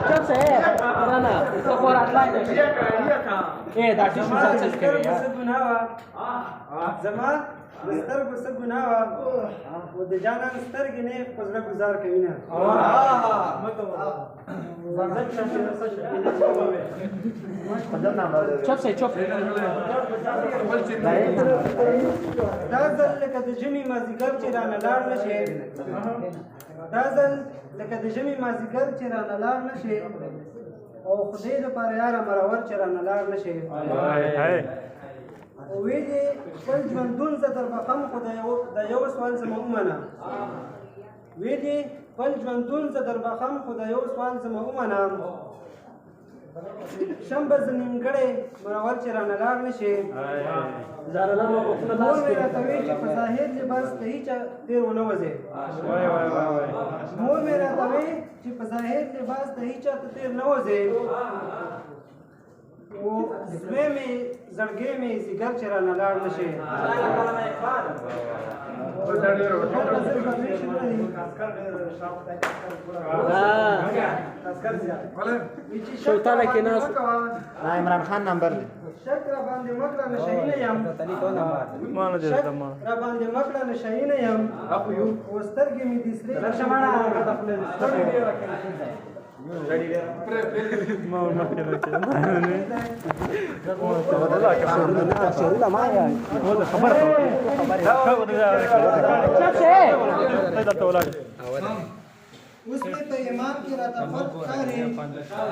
چپ سه نه نه ته خو راتلای نه دا ټیشو څه کوي یا زما سترګو څه ګناه وه او د جانان سترګې نه په زړه ګزار کوي نه چپ سه چپ دا ځل لکه د ژمي مازدیګر چې رانه لاړ نه شي دا ځل لکه د ژمي مازدیګر چې رانه لاړ نه شي او خدای دپاره یاره مرور چې رانه لاړ نه شي وی دې خپل ژوندون زه در بخم خو د یو سوال زما ومنه وی دې خپل ژوندون زه در بخم خو د یو سوال زما ومنه شم به زه نیمګړی مرور چې رانه لاړ نه شي مور مې راته وی چې په ظاهر لباس ته هېچا تېر ونه وځې مور مې راته وی چې په ظاهر لباس ته هېچا ته تېر نه وځې او زوی مې زړګی مې ځیګر چې رانه لاړ نه شي شوتاله کې ناس عمران خان نمبر دی شک را باندې مکړه نشه نه یم شک را باندې مکړه نشه نه یم او سترګې مې دې سرې اوس مې په ایمان کې راته فرق ښکاري